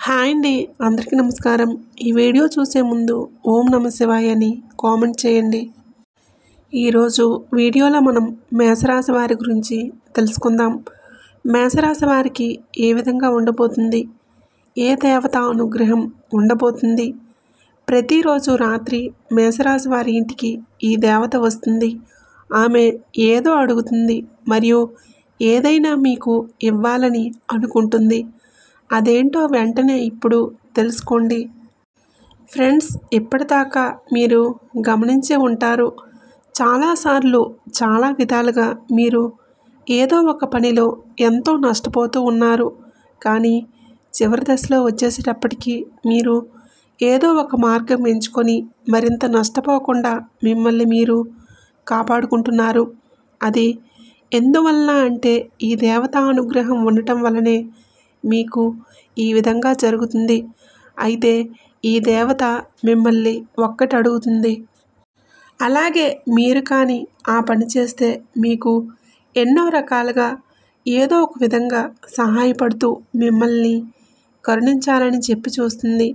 Hi అండి. అందరికీ నమస్కారం. ఈ వీడియో చూసే ముందు ఓం నమ శివాయ అని కామెంట్ చేయండి. ఈరోజు వీడియోలో మనం మేషరాశి వారి గురించి తెలుసుకుందాం. మేషరాశి వారికి ఏ విధంగా ఉండబోతుంది, ఏ దేవత అనుగ్రహం ఉండబోతుంది, ప్రతిరోజు రాత్రి మేషరాశి వారి ఇంటికి ఈ దేవత వస్తుంది. ఆమె ఏదో అడుగుతుంది మరియు ఏదైనా మీకు ఇవ్వాలని అనుకుంటుంది. అదేంటో వెంటనే ఇప్పుడు తెలుసుకోండి. ఫ్రెండ్స్, ఇప్పటిదాకా మీరు గమనించే ఉంటారు, చాలాసార్లు చాలా విధాలుగా మీరు ఏదో ఒక పనిలో ఎంతో నష్టపోతూ ఉన్నారు. కానీ చివరి దశలో వచ్చేసేటప్పటికి మీరు ఏదో ఒక మార్గం ఎంచుకొని మరింత నష్టపోకుండా మిమ్మల్ని మీరు కాపాడుకుంటున్నారు. అది ఎందువలన అంటే ఈ దేవతా అనుగ్రహం ఉండటం వల్లనే మీకు ఈ విధంగా జరుగుతుంది. అయితే ఈ దేవత మిమ్మల్ని ఒక్కటి అడుగుతుంది. అలాగే మీరు కానీ ఆ పని చేస్తే మీకు ఎన్నో రకాలుగా ఏదో ఒక విధంగా సహాయపడుతూ మిమ్మల్ని కరుణించాలని చెప్పి చూస్తుంది.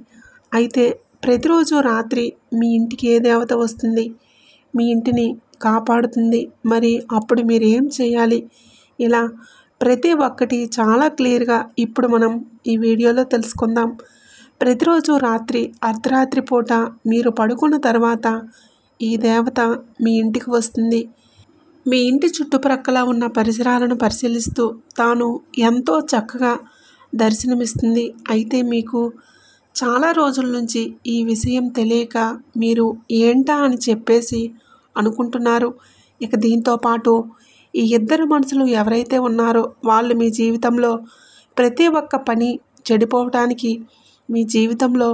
అయితే ప్రతిరోజు రాత్రి మీ ఇంటికి ఏ దేవత వస్తుంది, మీ ఇంటిని కాపాడుతుంది, మరి అప్పుడు మీరు ఏం చేయాలి, ఇలా ప్రతి ఒక్కటి చాలా క్లియర్గా ఇప్పుడు మనం ఈ వీడియోలో తెలుసుకుందాం. ప్రతిరోజు రాత్రి అర్ధరాత్రి పూట మీరు పడుకున్న తర్వాత ఈ దేవత మీ ఇంటికి వస్తుంది. మీ ఇంటి చుట్టుప్రక్కల ఉన్న పరిసరాలను పరిశీలిస్తూ తాను ఎంతో చక్కగా దర్శనమిస్తుంది. అయితే మీకు చాలా రోజుల నుంచి ఈ విషయం తెలియక మీరు ఏంటా అని చెప్పేసి అనుకుంటున్నారు. ఇక దీంతో పాటు ఈ ఇద్దరు మనుషులు ఎవరైతే ఉన్నారో వాళ్ళు మీ జీవితంలో ప్రతి ఒక్క పని చెడిపోవటానికి, మీ జీవితంలో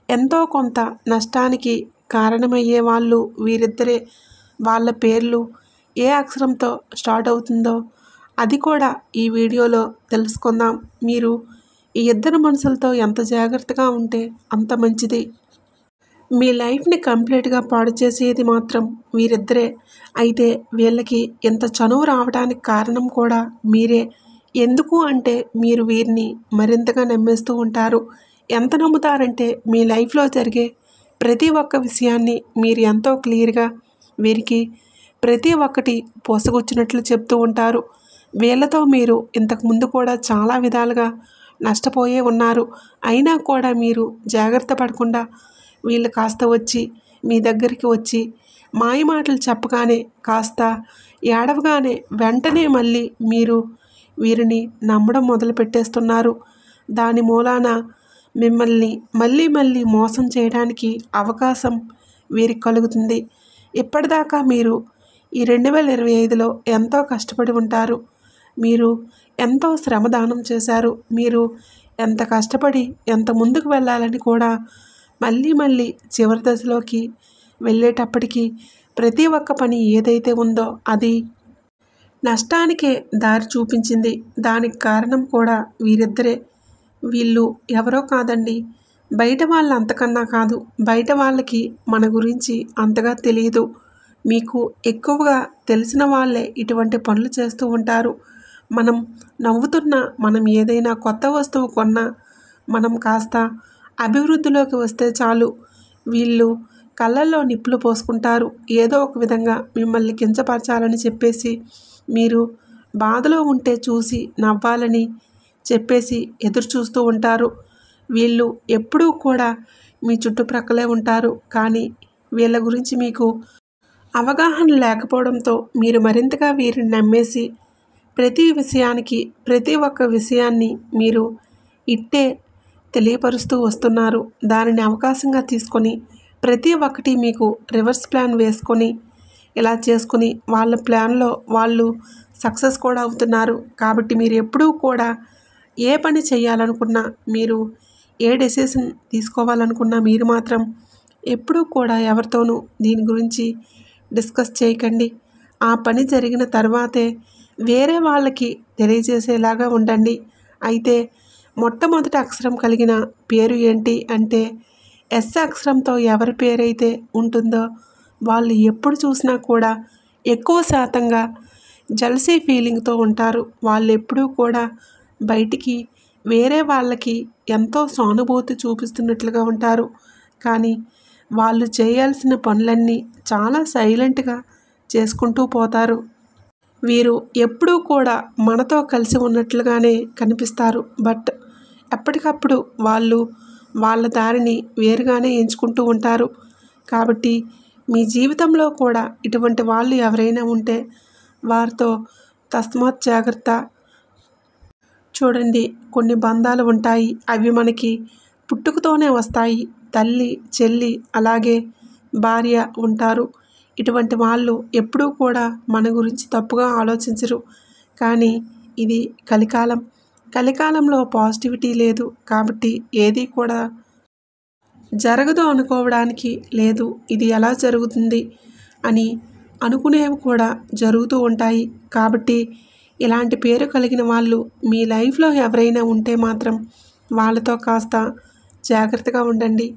ఎంతో కొంత నష్టానికి కారణమయ్యే వాళ్ళు వీరిద్దరే. వాళ్ళ పేర్లు ఏ అక్షరంతో స్టార్ట్ అవుతుందో అది కూడా ఈ వీడియోలో తెలుసుకుందాం. మీరు ఈ ఇద్దరు మనుషులతో ఎంత జాగ్రత్తగా ఉంటే అంత మంచిది. మీ లైఫ్ని కంప్లీట్గా పాడు చేసేది మాత్రం వీరిద్దరే. అయితే వీళ్ళకి ఎంత చనువు రావడానికి కారణం కూడా మీరే. ఎందుకు అంటే మీరు వీరిని మరింతగా నమ్మేస్తూ ఉంటారు. ఎంత నమ్ముతారంటే మీ లైఫ్లో జరిగే ప్రతి ఒక్క విషయాన్ని మీరు ఎంతో క్లియర్గా వీరికి ప్రతి ఒక్కటి పోసగుచ్చినట్లు చెప్తూ ఉంటారు. వీళ్ళతో మీరు ఇంతకుముందు కూడా చాలా విధాలుగా నష్టపోయే ఉన్నారు. అయినా కూడా మీరు జాగ్రత్త పడకుండా వీళ్ళు కాస్త వచ్చి మీ దగ్గరికి వచ్చి మాయమాటలు చెప్పగానే, కాస్త ఏడవగానే వెంటనే మళ్ళీ మీరు వీరిని నమ్మడం మొదలు పెట్టేస్తున్నారు. దాని మూలాన మిమ్మల్ని మళ్ళీ మళ్ళీ మోసం చేయడానికి అవకాశం వీరికి కలుగుతుంది. ఇప్పటిదాకా మీరు ఈ 2025లో ఎంతో కష్టపడి ఉంటారు. మీరు ఎంతో శ్రమదానం చేశారు. మీరు ఎంత కష్టపడి ఎంత ముందుకు వెళ్ళాలని కూడా మళ్ళీ మళ్ళీ చివరి దశలోకి వెళ్ళేటప్పటికీ ప్రతి ఒక్క పని ఏదైతే ఉందో అది నష్టానికే దారి చూపించింది. దానికి కారణం కూడా వీరిద్దరే. వీళ్ళు ఎవరో కాదండి, బయట వాళ్ళు అంతకన్నా కాదు. బయట వాళ్ళకి మన గురించి అంతగా తెలియదు. మీకు ఎక్కువగా తెలిసిన వాళ్ళే ఇటువంటి పనులు చేస్తూ ఉంటారు. మనం నవ్వుతున్నా, మనం ఏదైనా కొత్త వస్తువు కొన్నా, మనం కాస్త అభివృద్ధిలోకి వస్తే చాలు వీళ్ళు కళ్ళల్లో నిప్పులు పోసుకుంటారు. ఏదో ఒక విధంగా మిమ్మల్ని కించపరచాలని చెప్పేసి, మీరు బాధలో ఉంటే చూసి నవ్వాలని చెప్పేసి ఎదురు చూస్తూ ఉంటారు. వీళ్ళు ఎప్పుడూ కూడా మీ చుట్టుప్రక్కలే ఉంటారు. కానీ వీళ్ళ గురించి మీకు అవగాహన లేకపోవడంతో మీరు మరింతగా వీరిని నమ్మేసి ప్రతి విషయానికి ప్రతి ఒక్క విషయాన్ని మీరు ఇట్టే తెలియపరుస్తూ వస్తున్నారు. దానిని అవకాశంగా తీసుకొని ప్రతి ఒక్కటి మీకు రివర్స్ ప్లాన్ వేసుకొని ఇలా చేసుకుని వాళ్ళ ప్లాన్లో వాళ్ళు సక్సెస్ కూడా అవుతున్నారు. కాబట్టి మీరు ఎప్పుడూ కూడా ఏ పని చేయాలనుకున్నా, మీరు ఏ డెసిషన్ తీసుకోవాలనుకున్నా మీరు మాత్రం ఎప్పుడూ కూడా ఎవరితోనూ దీని గురించి డిస్కస్ చేయకండి. ఆ పని జరిగిన తర్వాతే వేరే వాళ్ళకి తెలియజేసేలాగా ఉండండి. అయితే మొట్టమొదటి అక్షరం కలిగిన పేరు ఏంటి అంటే ఎస్ అక్షరంతో ఎవరి పేరైతే ఉంటుందో వాళ్ళు ఎప్పుడు చూసినా కూడా ఎక్కువ శాతంగా జెలసీ ఫీలింగ్తో ఉంటారు. వాళ్ళు ఎప్పుడూ కూడా బయటికి వేరే వాళ్ళకి ఎంతో సానుభూతి చూపిస్తున్నట్లుగా ఉంటారు. కానీ వాళ్ళు చేయాల్సిన పనులన్నీ చాలా సైలెంట్గా చేసుకుంటూ పోతారు. వీరు ఎప్పుడూ కూడా మనతో కలిసి ఉన్నట్లుగానే కనిపిస్తారు. బట్ ఎప్పటికప్పుడు వాళ్ళు వాళ్ళ దారిని వేరుగానే ఎంచుకుంటూ ఉంటారు. కాబట్టి మీ జీవితంలో కూడా ఇటువంటి వాళ్ళు ఎవరైనా ఉంటే వారితో తస్మాత్ జాగ్రత్త. చూడండి, కొన్ని బంధాలు ఉంటాయి. అవి మనకి పుట్టుకతోనే వస్తాయి. తల్లి, చెల్లి, అలాగే భార్య ఉంటారు. ఇటువంటి వాళ్ళు ఎప్పుడూ కూడా మన గురించి తప్పుగా ఆలోచించరు. కానీ ఇది కలికాలం. కలికాలంలో పాజిటివిటీ లేదు. కాబట్టి ఏది కూడా జరగదు అనుకోవడానికి లేదు. ఇది ఎలా జరుగుతుంది అని అనుకునేవి కూడా జరుగుతూ ఉంటాయి. కాబట్టి ఇలాంటి పేరు కలిగిన వాళ్ళు మీ లైఫ్లో ఎవరైనా ఉంటే మాత్రం వాళ్ళతో కాస్త జాగ్రత్తగా ఉండండి.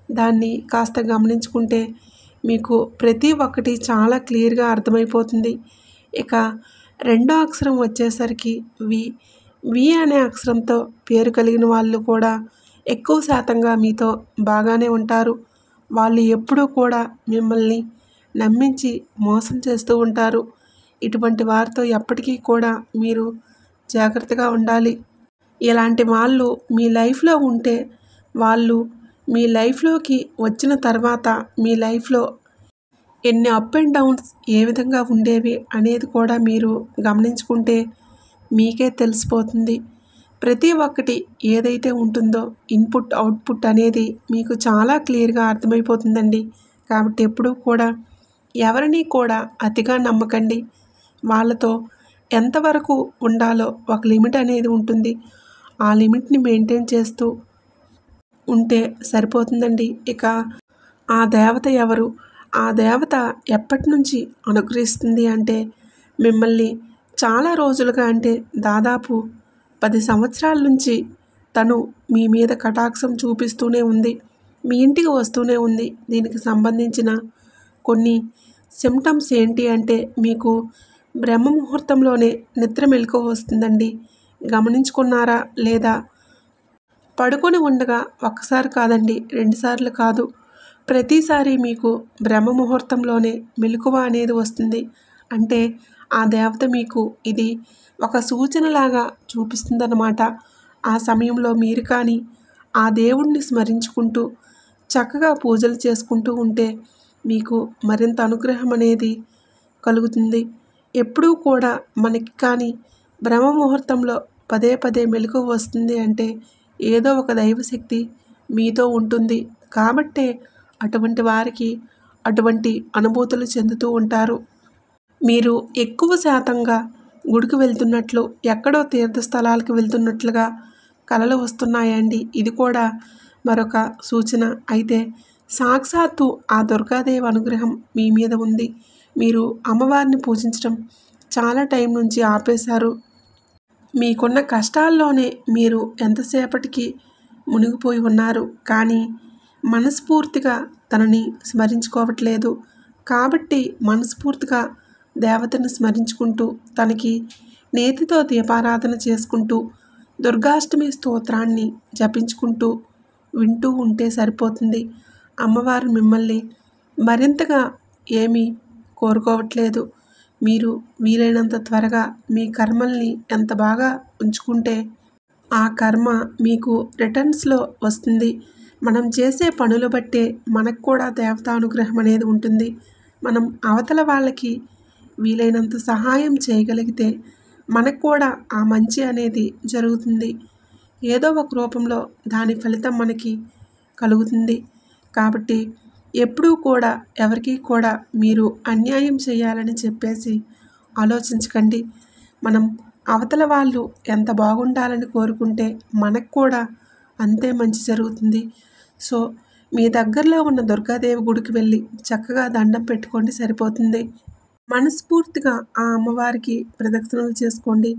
దాన్ని కాస్త గమనించుకుంటే మీకు ప్రతి ఒక్కటి చాలా క్లియర్గా అర్థమైపోతుంది. ఇక రెండో అక్షరం వచ్చేసరికి వి. వి అనే అక్షరంతో పేరు కలిగిన వాళ్ళు కూడా ఎక్కువ శాతంగా మీతో బాగానే ఉంటారు. వాళ్ళు ఎప్పుడూ కూడా మిమ్మల్ని నమ్మించి మోసం చేస్తూ ఉంటారు. ఇటువంటి వారితో ఎప్పటికీ కూడా మీరు జాగ్రత్తగా ఉండాలి. ఇలాంటి వాళ్ళు మీ లైఫ్లో ఉంటే వాళ్ళు మీ లైఫ్లోకి వచ్చిన తర్వాత మీ లైఫ్లో ఎన్ని అప్ అండ్ డౌన్స్ ఏ విధంగా ఉండేవి అనేది కూడా మీరు గమనించుకుంటే మీకే తెలిసిపోతుంది. ప్రతి ఒక్కటి ఏదైతే ఉంటుందో ఇన్పుట్ అవుట్పుట్ అనేది మీకు చాలా క్లియర్గా అర్థమైపోతుందండి. కాబట్టి ఎప్పుడూ కూడా ఎవరిని కూడా అతిగా నమ్మకండి. వాళ్ళతో ఎంతవరకు ఉండాలో ఒక లిమిట్ అనేది ఉంటుంది. ఆ లిమిట్ని మెయింటైన్ చేస్తూ ఉంటే సరిపోతుందండి. ఇక ఆ దేవత ఎవరు? ఆ దేవత ఎప్పటి నుంచి అనుగ్రహిస్తుంది అంటే మిమ్మల్ని చాలా రోజులుగా, అంటే దాదాపు 10 సంవత్సరాల నుంచి తను మీ మీద కటాక్షం చూపిస్తూనే ఉంది. మీ ఇంటికి వస్తూనే ఉంది. దీనికి సంబంధించిన కొన్ని సిమ్టమ్స్ ఏంటి అంటే మీకు బ్రహ్మ ముహూర్తంలోనే నిద్ర మెలకువ వస్తుందండి. గమనించుకున్నారా లేదా? పడుకొని ఉండగా ఒక్కసారి కాదండి, 2 సార్లు కాదు, ప్రతిసారి మీకు బ్రహ్మ ముహూర్తంలోనే మెలకువ అనేది వస్తుంది. అంటే ఆ దేవత మీకు ఇది ఒక సూచనలాగా చూపిస్తుందన్నమాట. ఆ సమయంలో మీరు కానీ ఆ దేవుణ్ణి స్మరించుకుంటూ చక్కగా పూజలు చేసుకుంటూ ఉంటే మీకు మరింత అనుగ్రహం అనేది కలుగుతుంది. ఎప్పుడూ కూడా మనకి కానీ బ్రహ్మ ముహూర్తంలో పదే పదే మెలకువ వస్తుంది అంటే ఏదో ఒక దైవశక్తి మీతో ఉంటుంది. కాబట్టే అటువంటి వారికి అటువంటి అనుభూతులు చెందుతూ ఉంటారు. మీరు ఎక్కువ శాతంగా గుడికి వెళ్తున్నట్లు, ఎక్కడో తీర్థస్థలాలకు వెళ్తున్నట్లుగా కలలు వస్తున్నాయండి. ఇది కూడా మరొక సూచన. అయితే సాక్షాత్తు ఆ దుర్గాదేవి అనుగ్రహం మీ మీద ఉంది. మీరు అమ్మవారిని పూజించడం చాలా టైం నుంచి ఆపేశారు. మీకున్న కష్టాల్లోనే మీరు ఎంతసేపటికి మునిగిపోయి ఉన్నారు. కానీ మనస్ఫూర్తిగా తనని స్మరించుకోవట్లేదు. కాబట్టి మనస్ఫూర్తిగా దేవతను స్మరించుకుంటూ తనకి నేతితో దీపారాధన చేసుకుంటూ దుర్గాష్టమి స్తోత్రాన్ని జపించుకుంటూ వింటూ ఉంటే సరిపోతుంది. అమ్మవారు మిమ్మల్ని మరింతగా ఏమీ కోరుకోవట్లేదు. మీరు వీలైనంత త్వరగా మీ కర్మల్ని ఎంత బాగా ఉంచుకుంటే ఆ కర్మ మీకు రిటర్న్స్లో వస్తుంది. మనం చేసే పనులు బట్టే మనకు కూడా దేవతానుగ్రహం అనేది ఉంటుంది. మనం అవతల వాళ్ళకి వీలైనంత సహాయం చేయగలిగితే మనకు కూడా ఆ మంచి అనేది జరుగుతుంది. ఏదో ఒక రూపంలో దాని ఫలితం మనకి కలుగుతుంది. కాబట్టి ఎప్పుడూ కూడా ఎవరికి కూడా మీరు అన్యాయం చేయాలని చెప్పేసి ఆలోచించకండి. మనం అవతల వాళ్ళు ఎంత బాగుండాలని కోరుకుంటే మనకు కూడా అంతే మంచి జరుగుతుంది. సో మీ దగ్గరలో ఉన్న దుర్గాదేవి గుడికి వెళ్ళి చక్కగా దండం పెట్టుకోండి, సరిపోతుంది. మనస్ఫూర్తిగా ఆ అమ్మవారికి ప్రదక్షిణలు చేసుకోండి.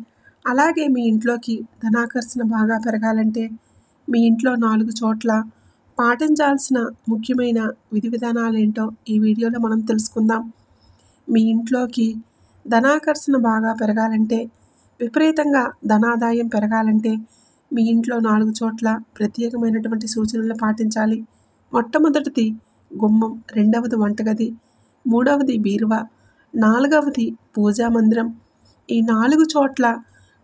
అలాగే మీ ఇంట్లోకి ధనాకర్షణ బాగా పెరగాలంటే మీ ఇంట్లో 4 చోట్ల పాటించాల్సిన ముఖ్యమైన విధి విధానాలు ఏంటో ఈ వీడియోలో మనం తెలుసుకుందాం. మీ ఇంట్లోకి ధనాకర్షణ బాగా పెరగాలంటే, విపరీతంగా ధనాదాయం పెరగాలంటే మీ ఇంట్లో 4 చోట్ల ప్రత్యేకమైనటువంటి సూచనలు పాటించాలి. మొట్టమొదటిది గుమ్మం, రెండవది వంటగది, మూడవది బీరువా, నాలుగవది పూజా మందిరం. ఈ 4 చోట్ల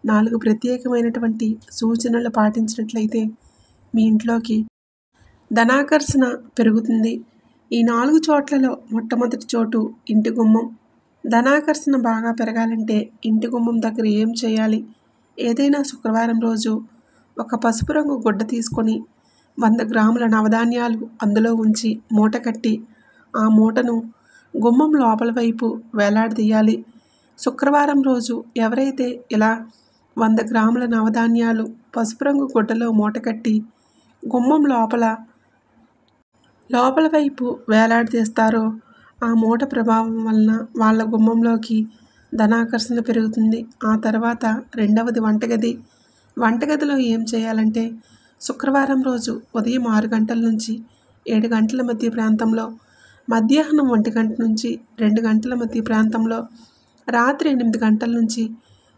4 ప్రత్యేకమైనటువంటి సూచనలు పాటించినట్లయితే మీ ఇంట్లోకి ధనాకర్షణ పెరుగుతుంది. ఈ 4 చోట్లలో మొట్టమొదటి చోటు ఇంటి గుమ్మం. ధనాకర్షణ బాగా పెరగాలంటే ఇంటి గుమ్మం దగ్గర ఏం చేయాలి? ఏదైనా శుక్రవారం రోజు ఒక పసుపు రంగు గుడ్డ తీసుకొని 100 గ్రాముల నవధాన్యాలు అందులో ఉంచి మూట కట్టి ఆ మూటను గుమ్మం లోపల వైపు వేలాడదీయాలి. శుక్రవారం రోజు ఎవరైతే ఇలా 100 గ్రాముల నవధాన్యాలు పసుపు రంగు గుడ్డలో మూట కట్టి గుమ్మం లోపల వైపు వేలాడదీస్తారో ఆ మూట ప్రభావం వలన వాళ్ళ గుమ్మంలోకి ధనాకర్షణ పెరుగుతుంది. ఆ తర్వాత రెండవది వంటగది. వంటగదిలో ఏం చేయాలంటే శుక్రవారం రోజు ఉదయం 6 గంటల నుంచి 7 గంటల మధ్య ప్రాంతంలో, మధ్యాహ్నం 1 గంట నుంచి 2 గంటల మధ్య ప్రాంతంలో, రాత్రి 8 గంటల నుంచి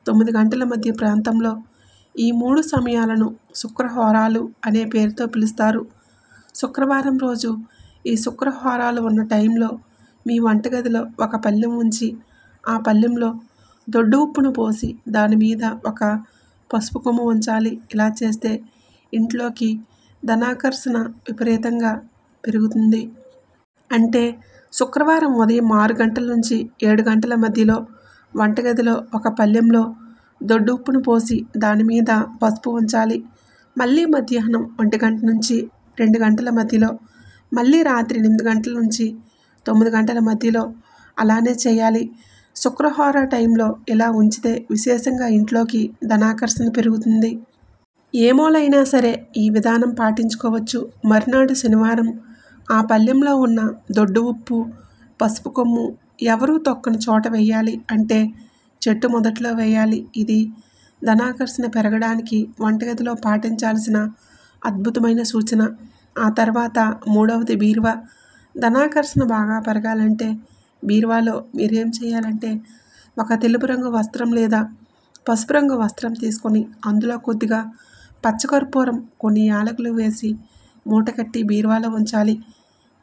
9 గంటల మధ్య ప్రాంతంలో ఈ 3 సమయాలను శుక్రహోరాలు అనే పేరుతో పిలుస్తారు. శుక్రవారం రోజు ఈ శుక్రహోరాలు ఉన్న టైంలో మీ వంటగదిలో ఒక పళ్ళెం ఉంచి ఆ పళ్ళెంలో దొడ్డు ఉప్పును పోసి దాని మీద ఒక పసుపు కొమ్ము ఉంచాలి. ఇలా చేస్తే ఇంట్లోకి ధనాకర్షణ విపరీతంగా పెరుగుతుంది. అంటే శుక్రవారం ఉదయం 6 గంటల నుంచి 7 గంటల మధ్యలో వంటగదిలో ఒక పళ్ళెంలో దొడ్డు ఉప్పును పోసి దాని మీద పసుపు ఉంచాలి. మళ్ళీ మధ్యాహ్నం 1 గంట నుంచి 2 గంటల మధ్యలో, మళ్ళీ రాత్రి 8 గంటల నుంచి 9 గంటల మధ్యలో అలానే చేయాలి. శుక్రహోర టైంలో ఇలా ఉంచితే విశేషంగా ఇంట్లోకి ధనాకర్షణ పెరుగుతుంది. ఏ మూలైనా సరే ఈ విధానం పాటించుకోవచ్చు. మర్నాడు శనివారం ఆ పళ్ళెంలో ఉన్న దొడ్డు ఉప్పు, పసుపు కొమ్ము ఎవరూ తొక్కని చోట వేయాలి. అంటే చెట్టు మొదట్లో వేయాలి. ఇది ధనాకర్షణ పెరగడానికి వంటగదిలో పాటించాల్సిన అద్భుతమైన సూచన. ఆ తర్వాత మూడవది బీరువా. ధనాకర్షణ బాగా పెరగాలంటే బీరువాలో మీరేం చేయాలంటే ఒక తెలుపు రంగు వస్త్రం లేదా పసుపు రంగు వస్త్రం తీసుకొని అందులో కొద్దిగా పచ్చకర్పూరం, కొన్ని యాలకులు వేసి మూట కట్టి బీరువాలో ఉంచాలి.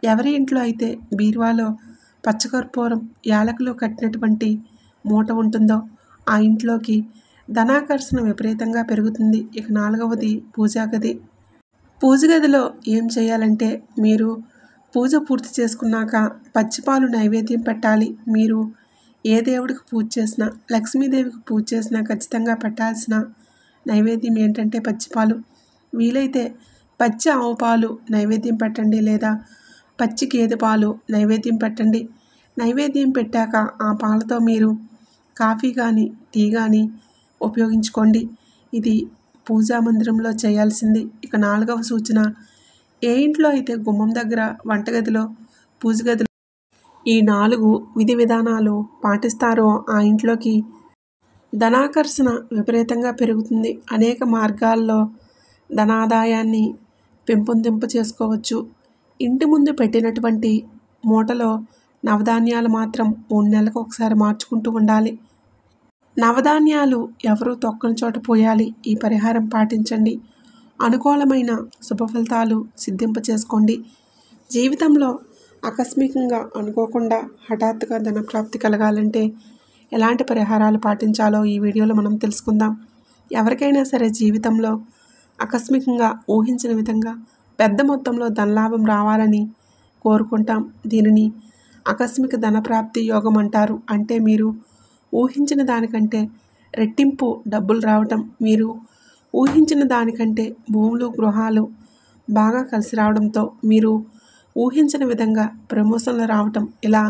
ఎవరి ఇంట్లో అయితే బీరువాలో పచ్చకర్పూరం, యాలకులు కట్టినటువంటి మూట ఉంటుందో ఆ ఇంట్లోకి ధనాకర్షణ విపరీతంగా పెరుగుతుంది. ఇక నాలుగవది పూజా గది. పూజ గదిలో ఏం చేయాలంటే మీరు పూజ పూర్తి చేసుకున్నాక పచ్చిపాలు నైవేద్యం పెట్టాలి. మీరు ఏ దేవుడికి పూజ చేసినా, లక్ష్మీదేవికి పూజ చేసినా ఖచ్చితంగా పెట్టాల్సిన నైవేద్యం ఏంటంటే పచ్చిపాలు. వీలైతే పచ్చి ఆవు పాలు నైవేద్యం పెట్టండి లేదా పచ్చి గేదె పాలు నైవేద్యం పెట్టండి. నైవేద్యం పెట్టాక ఆ పాలతో మీరు కాఫీ కానీ టీ కానీ ఉపయోగించుకోండి. ఇది పూజా మందిరంలో చేయాల్సింది. ఇక నాలుగవ సూచన, ఏ ఇంట్లో అయితే గుమ్మం దగ్గర, వంటగదిలో, పూజ గదిలో ఈ 4 విధి విధానాలు పాటిస్తారో ఆ ఇంట్లోకి ధనాకర్షణ విపరీతంగా పెరుగుతుంది. అనేక మార్గాల్లో ధనాదాయాన్ని పెంపొందింప చేసుకోవచ్చు. ఇంటి ముందు పెట్టినటువంటి మూటలో నవధాన్యాలు మాత్రం 3 నెలలకు ఒకసారి మార్చుకుంటూ ఉండాలి. నవధాన్యాలు ఎవరూ తొక్కని చోట పోయాలి. ఈ పరిహారం పాటించండి. అనుకూలమైన శుభ ఫలితాలు సిద్ధింప చేసుకోండి. జీవితంలో ఆకస్మికంగా అనుకోకుండా హఠాత్తుగా ధనప్రాప్తి కలగాలంటే ఎలాంటి పరిహారాలు పాటించాలో ఈ వీడియోలో మనం తెలుసుకుందాం. ఎవరికైనా సరే జీవితంలో ఆకస్మికంగా ఊహించిన విధంగా పెద్ద మొత్తంలో ధనలాభం రావాలని కోరుకుంటాం. దీనిని ఆకస్మిక ధనప్రాప్తి యోగం అంటారు. అంటే మీరు ఊహించిన దానికంటే రెట్టింపు డబ్బులు రావటం, మీరు ఊహించిన దానికంటే భూములు, గృహాలు బాగా కలిసి రావడంతో మీరు ఊహించిన విధంగా ప్రమోషన్లు రావటం, ఇలా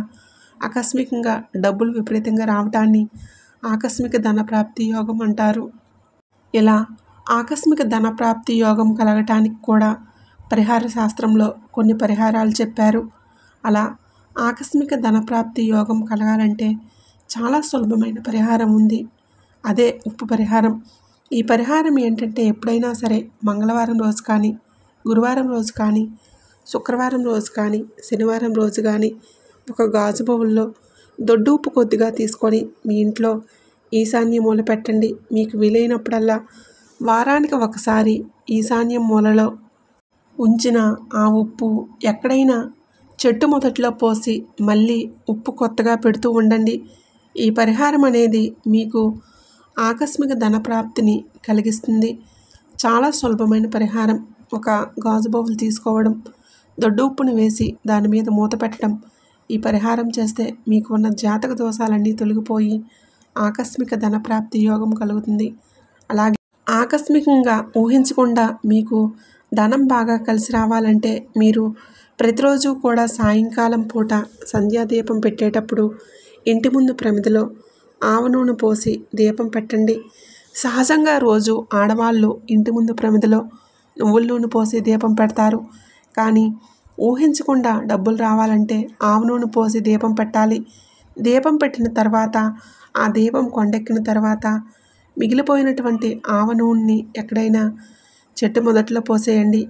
ఆకస్మికంగా డబ్బులు విపరీతంగా రావటాన్ని ఆకస్మిక ధనప్రాప్తి యోగం అంటారు. ఇలా ఆకస్మిక ధనప్రాప్తి యోగం కలగటానికి కూడా పరిహార శాస్త్రంలో కొన్ని పరిహారాలు చెప్పారు. అలా ఆకస్మిక ధనప్రాప్తి యోగం కలగాలంటే చాలా సులభమైన పరిహారం ఉంది. అదే ఉప్పు పరిహారం. ఈ పరిహారం ఏంటంటే ఎప్పుడైనా సరే మంగళవారం రోజు కానీ, గురువారం రోజు కానీ, శుక్రవారం రోజు కానీ, శనివారం రోజు కానీ ఒక గాజు బౌల్లో దొడ్డు ఉప్పు కొద్దిగా తీసుకొని మీ ఇంట్లో ఈశాన్య మూల పెట్టండి. మీకు వీలైనప్పుడల్లా వారానికి ఒకసారి ఈశాన్యం మూలలో ఉంచిన ఆ ఉప్పు ఎక్కడైనా చెట్టు మొదట్లో పోసి మళ్ళీ ఉప్పు కొత్తగా పెడుతూ ఉండండి. ఈ పరిహారం అనేది మీకు ఆకస్మిక ధనప్రాప్తిని కలిగిస్తుంది. చాలా సులభమైన పరిహారం. ఒక గాజు బౌల్ తీసుకోవడం, దొడ్డు ఉప్పును వేసి దాని మీద మూత పెట్టడం. ఈ పరిహారం చేస్తే మీకు ఉన్న జాతక దోషాలన్నీ తొలగిపోయి ఆకస్మిక ధనప్రాప్తి యోగం కలుగుతుంది. అలాగే ఆకస్మికంగా ఊహించకుండా మీకు ధనం బాగా కలిసి రావాలంటే మీరు ప్రతిరోజు కూడా సాయంకాలం పూట సంధ్యాదీపం పెట్టేటప్పుడు ఇంటి ముందు ప్రమిదలో ఆవ నూనె పోసి దీపం పెట్టండి. సహజంగా రోజు ఆడవాళ్ళు ఇంటి ముందు ప్రమిదలో నువ్వుల నూనె పోసి దీపం పెడతారు. కానీ ఊహించకుండా డబ్బులు రావాలంటే ఆవ నూనె పోసి దీపం పెట్టాలి. దీపం పెట్టిన తర్వాత ఆ దీపం కొండెక్కిన తర్వాత మిగిలిపోయినటువంటి ఆవ నూనెని ఎక్కడైనా చెట్టు మొదట్లో పోసేయండి.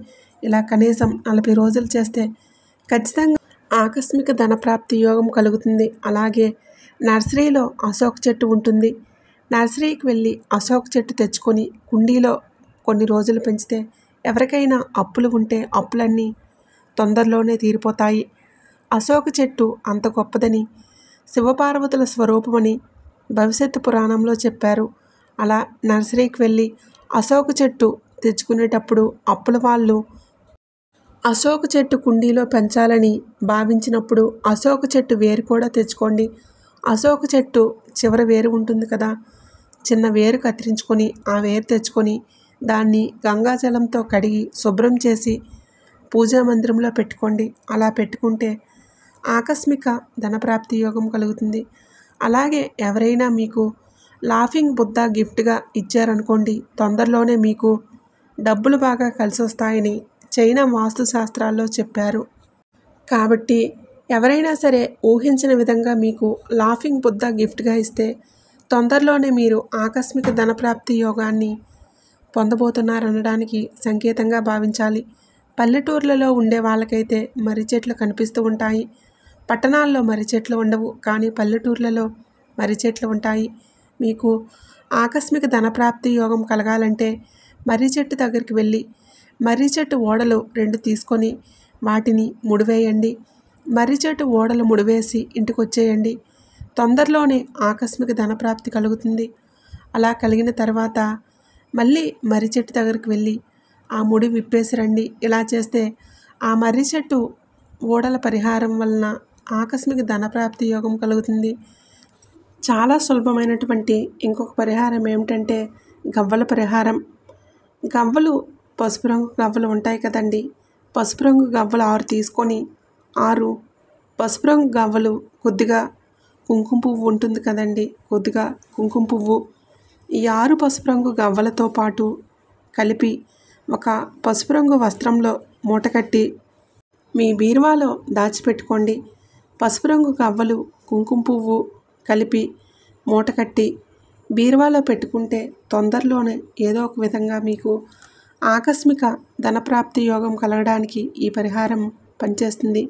ఇలా కనీసం 40 రోజులు చేస్తే ఖచ్చితంగా ఆకస్మిక ధనప్రాప్తి యోగం కలుగుతుంది. అలాగే నర్సరీలో అశోక చెట్టు ఉంటుంది. నర్సరీకి వెళ్ళి అశోక చెట్టు తెచ్చుకొని కుండీలో కొన్ని రోజులు పెంచితే ఎవరికైనా అప్పులు ఉంటే అప్పులన్నీ తొందరలోనే తీరిపోతాయి. అశోక చెట్టు అంత గొప్పదని, శివపార్వతుల స్వరూపమని భవిష్యత్తు పురాణంలో చెప్పారు. అలా నర్సరీకి వెళ్ళి అశోక చెట్టు తెచ్చుకునేటప్పుడు అప్పుల వాళ్ళు అశోక చెట్టు కుండీలో పెంచాలని భావించినప్పుడు అశోక చెట్టు వేరు కూడా తెచ్చుకోండి. అశోక చెట్టు చివర వేరు ఉంటుంది కదా, చిన్న వేరు కత్తిరించుకొని ఆ వేరు తెచ్చుకొని దాన్ని గంగాజలంతో కడిగి శుభ్రం చేసి పూజా మందిరంలో పెట్టుకోండి. అలా పెట్టుకుంటే ఆకస్మిక ధనప్రాప్తి యోగం కలుగుతుంది. అలాగే ఎవరైనా మీకు లాఫింగ్ బుద్ధ గిఫ్ట్గా ఇచ్చారనుకోండి, తొందరలోనే మీకు డబ్బులు బాగా కలిసి వస్తాయని చైనా వాస్తు శాస్త్రాల్లో చెప్పారు. కాబట్టి ఎవరైనా సరే ఊహించిన విధంగా మీకు లాఫింగ్ బుద్ధ గిఫ్ట్గా ఇస్తే తొందరలోనే మీరు ఆకస్మిక ధనప్రాప్తి యోగాన్ని పొందబోతున్నారనడానికి సంకేతంగా భావించాలి. పల్లెటూర్లలో ఉండే వాళ్ళకైతే మర్రి చెట్లు కనిపిస్తూ ఉంటాయి. పట్టణాల్లో మర్రి చెట్లు ఉండవు, కానీ పల్లెటూర్లలో మర్రి చెట్లు ఉంటాయి. మీకు ఆకస్మిక ధనప్రాప్తి యోగం కలగాలంటే మర్రి చెట్టు దగ్గరికి వెళ్ళి మర్రి చెట్టు ఓడలు 2 తీసుకొని వాటిని ముడివేయండి. మర్రి చెట్టు ఓడలు ముడివేసి ఇంటికి వచ్చేయండి. తొందరలోనే ఆకస్మిక ధనప్రాప్తి కలుగుతుంది. అలా కలిగిన తర్వాత మళ్ళీ మర్రి చెట్టు దగ్గరికి వెళ్ళి ఆ ముడి విప్పేసి రండి. ఇలా చేస్తే ఆ మర్రి చెట్టు ఓడల పరిహారం వలన ఆకస్మిక ధనప్రాప్తి యోగం కలుగుతుంది. చాలా సులభమైనటువంటి ఇంకొక పరిహారం ఏమిటంటే గవ్వల పరిహారం. గవ్వలు పసుపు రంగు గవ్వలు ఉంటాయి కదండి. పసుపు రంగు గవ్వలు 6 తీసుకొని 6 పసుపు రంగు గవ్వలు, కొద్దిగా కుంకుమ పువ్వు ఉంటుంది కదండి, కొద్దిగా కుంకుమ పువ్వు, ఈ 6 పసుపు రంగు గవ్వలతో పాటు కలిపి ఒక పసుపు రంగు వస్త్రంలో మూటకట్టి మీ బీరువాలో దాచిపెట్టుకోండి. పసుపు రంగు గవ్వలు, కుంకుమ పువ్వు కలిపి మూటకట్టి బీరువాలో పెట్టుకుంటే తొందరలోనే ఏదో ఒక విధంగా మీకు ఆకస్మిక ధనప్రాప్తి యోగం కలగడానికి ఈ పరిహారం పనిచేస్తుంది.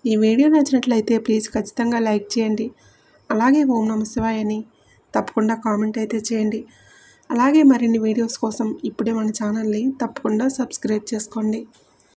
ఈ వీడియో నచ్చినట్లయితే ప్లీజ్ ఖచ్చితంగా లైక్ చేయండి. అలాగే ఓం నమః శివాయ అని తప్పకుండా కామెంట్ అయితే చేయండి. అలాగే మరిన్ని వీడియోస్ కోసం ఇప్పుడే మన ఛానల్ని తప్పకుండా సబ్స్క్రైబ్ చేసుకోండి.